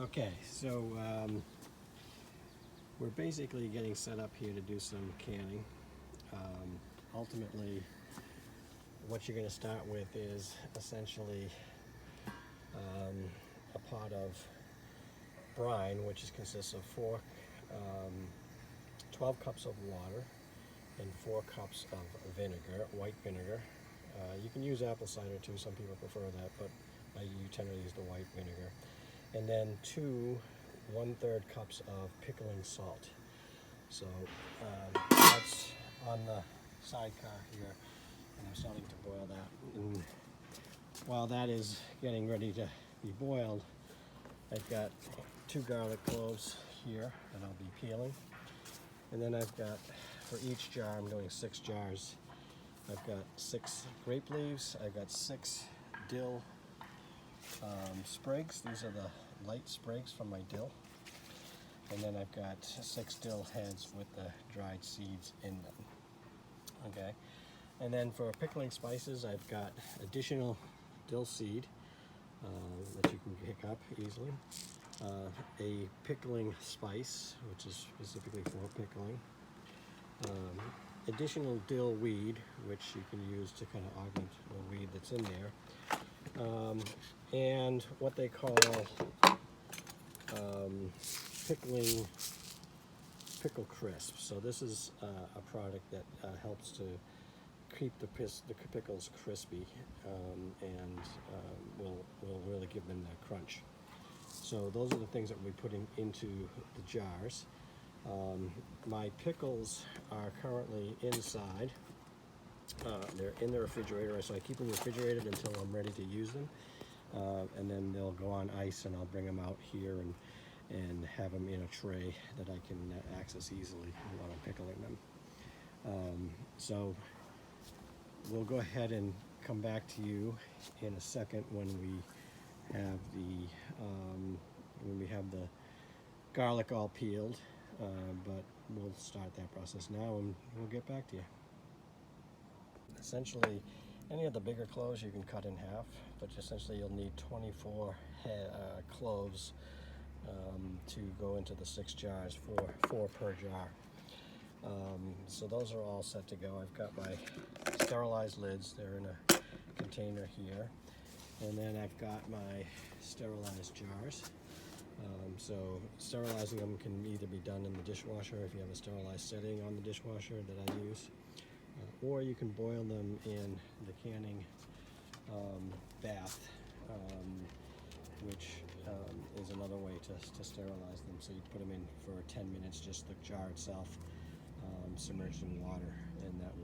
Okay, so we're basically getting set up here to do some canning. Ultimately, what you're going to start with is essentially a pot of brine, which consists of 12 cups of water and 4 cups of vinegar, white vinegar. You can use apple cider too, some people prefer that, but you tend to use the white vinegar. And then 2 1/3 cups of pickling salt. So that's on the sidecar here, and I'm starting to boil that. And while that is getting ready to be boiled, I've got 2 garlic cloves here that I'll be peeling. And then I've got, for each jar, I'm doing 6 jars. I've got 6 grape leaves, I've got 6 dill sprigs. These are the light sprigs from my dill. And then I've got 6 dill heads with the dried seeds in them. Okay. And then for pickling spices, I've got additional dill seed that you can pick up easily. A pickling spice, which is specifically for pickling. Additional dill weed, which you can use to kind of augment the weed that's in there. And what they call pickle crisp. So this is a product that helps to keep the pickles crispy and will really give them that crunch. So those are the things that we'll be putting into the jars. My pickles are currently inside. They're in the refrigerator, so I keep them refrigerated until I'm ready to use them. And then they'll go on ice, and I'll bring them out here and have them in a tray that I can access easily while I'm pickling them. So we'll go ahead and come back to you in a second when we have the garlic all peeled, but we'll start that process now and we'll get back to you. Essentially, any of the bigger cloves you can cut in half, but essentially you'll need 24 cloves to go into the 6 jars, 4 per jar. So those are all set to go. I've got my sterilized lids. They're in a container here. And then I've got my sterilized jars. So sterilizing them can either be done in the dishwasher if you have a sterilized setting on the dishwasher that I use, or you can boil them in the canning bath, which is another way to sterilize them. So you put them in for 10 minutes, just the jar itself, submerged in water, and that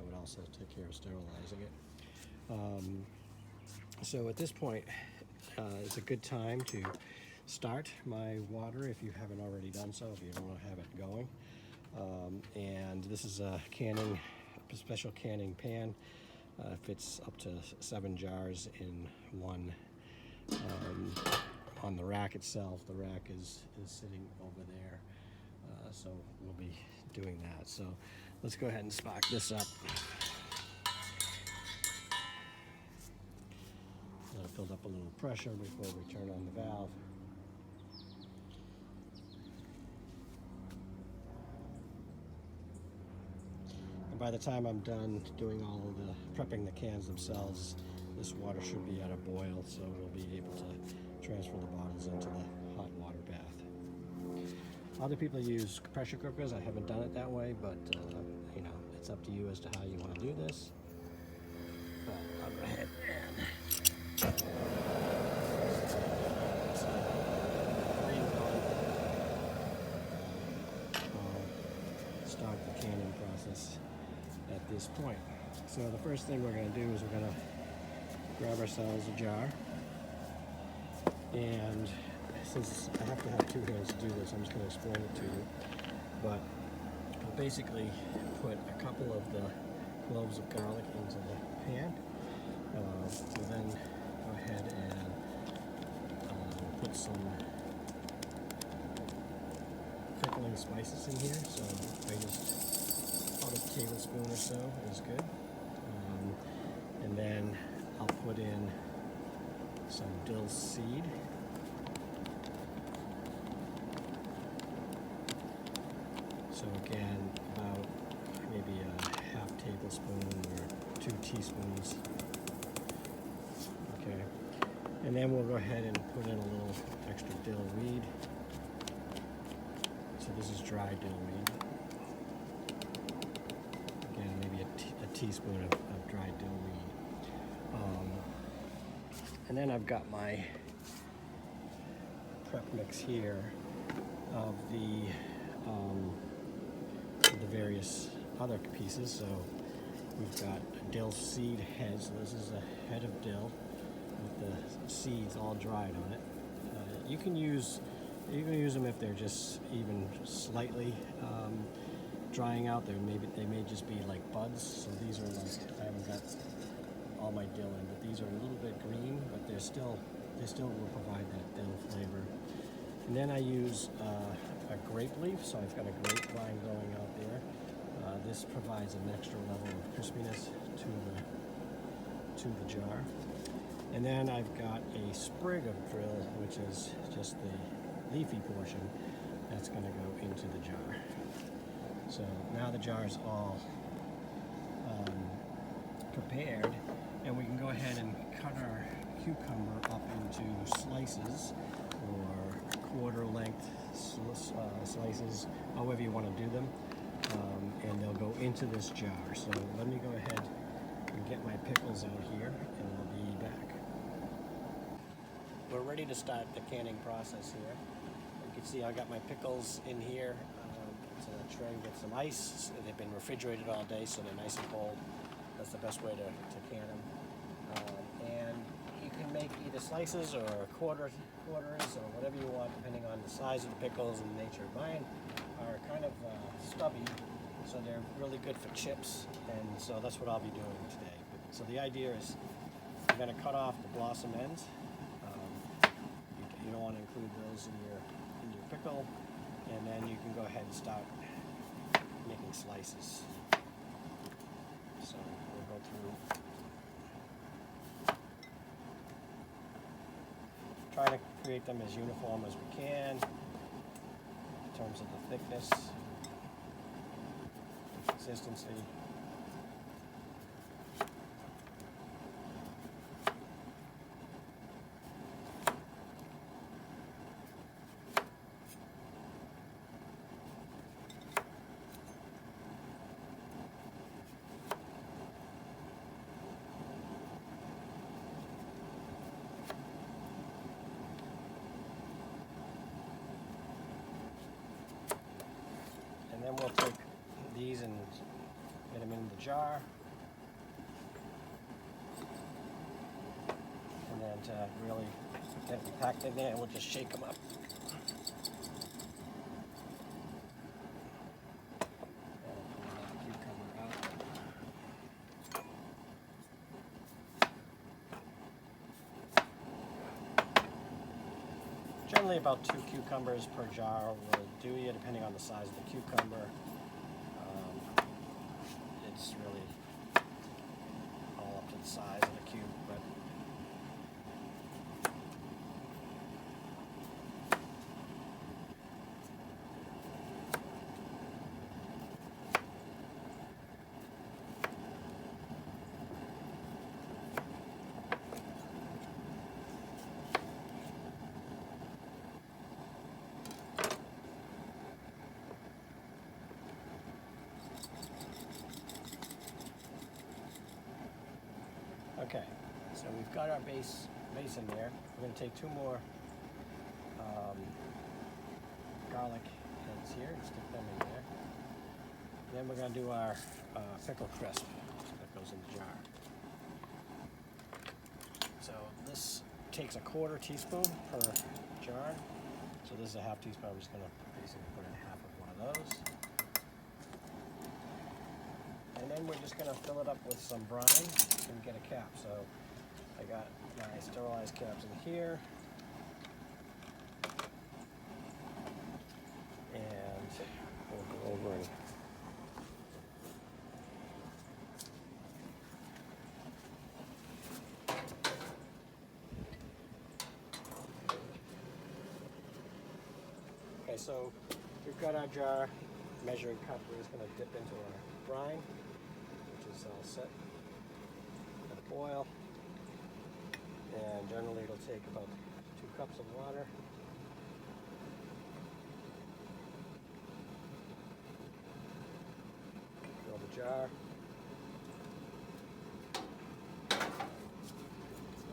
would also take care of sterilizing it. So at this point, it's a good time to start my water if you haven't already done so, if you don't have it going. And this is a special canning pan. Fits up to 7 jars in one. On the rack itself, the rack is sitting over there, so we'll be doing that. So let's go ahead and spark this up. Let it build up a little pressure before we turn on the valve. And by the time I'm done doing all of the prepping the cans themselves, this water should be at a boil, so we'll be able to transfer the bottles into the hot water bath. Other people use pressure cookers. I haven't done it that way, but you know, it's up to you as to how you want to do this. But I'll go ahead and start the canning process at this point. So the first thing we're going to do is we're going to grab ourselves a jar, and since I have to have 2 hands to do this, I'm just going to explain it to you. But we'll basically put a couple of the cloves of garlic into the pan. We'll then go ahead and put some pickling spices in here. So I just about a tablespoon or so is good. And then I'll put in some dill seed. So again, about maybe a half tablespoon or 2 teaspoons. Okay, and then we'll go ahead and put in a little extra dill weed. So this is dry dill weed. Again, maybe a teaspoon of dry dill weed. And then I've got my prep mix here of the various other pieces. So we've got dill seed heads. So this is a head of dill with the seeds all dried on it. You can use them if they're just even slightly drying out. They may just be like buds. So these are like, I haven't got all my dill in, but these are a little bit green, but they still will provide that dill flavor. And then I use a grape leaf, so I've got a grapevine going out there. This provides an extra level of crispiness to the jar. And then I've got a sprig of dill, which is just the leafy portion that's going to go into the jar. So now the jar is all prepared, and we can go ahead and cut our cucumber up into slices or quarter length slices, however you want to do them, and they'll go into this jar. So let me go ahead and get my pickles out here, and I'll be back. We're ready to start the canning process here. You can see I got my pickles in here. It's in a tray with some ice. They've been refrigerated all day, so they're nice and cold. That's the best way to can them. And you can make either slices or quarters or whatever you want, depending on the size of the pickles and the nature. Mine are kind of stubby, so they're really good for chips, and so that's what I'll be doing today. So the idea is you're going to cut off the blossom ends. You don't want to include those in your pickle, and then you can go ahead and start making slices. So we'll go through, try to create them as uniform as we can in terms of the thickness, consistency. And then we'll take these and get them in the jar. And then to really get them packed in there, we'll just shake them up. Generally about 2 cucumbers per jar will do you, depending on the size of the cucumber. It's really all up to the size of the cube, but okay, so we've got our base in there. We're going to take 2 more garlic heads here and stick them in there. Then we're going to do our pickle crisp that goes in the jar. So this takes a 1/4 teaspoon per jar. So this is a 1/2 teaspoon. I'm just going to basically put in half of one of those. And then we're just going to fill it up with some brine and get a cap. So I got my sterilized caps in here. And we'll go over and okay, so we've got our jar measuring cup, we're just going to dip into our brine, which is all set. Let it boil. And generally it'll take about 2 cups of water. Fill the jar.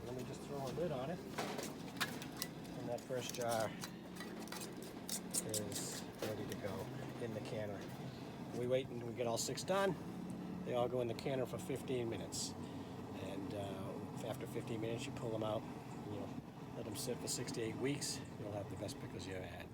Let me just throw a lid on it. And that first jar is ready to go in the canner. We wait until we get all 6 done. They all go in the canner for 15 minutes. And after 15 minutes, you pull them out. Let them sit for 6 to 8 weeks. You'll have the best pickles you ever had.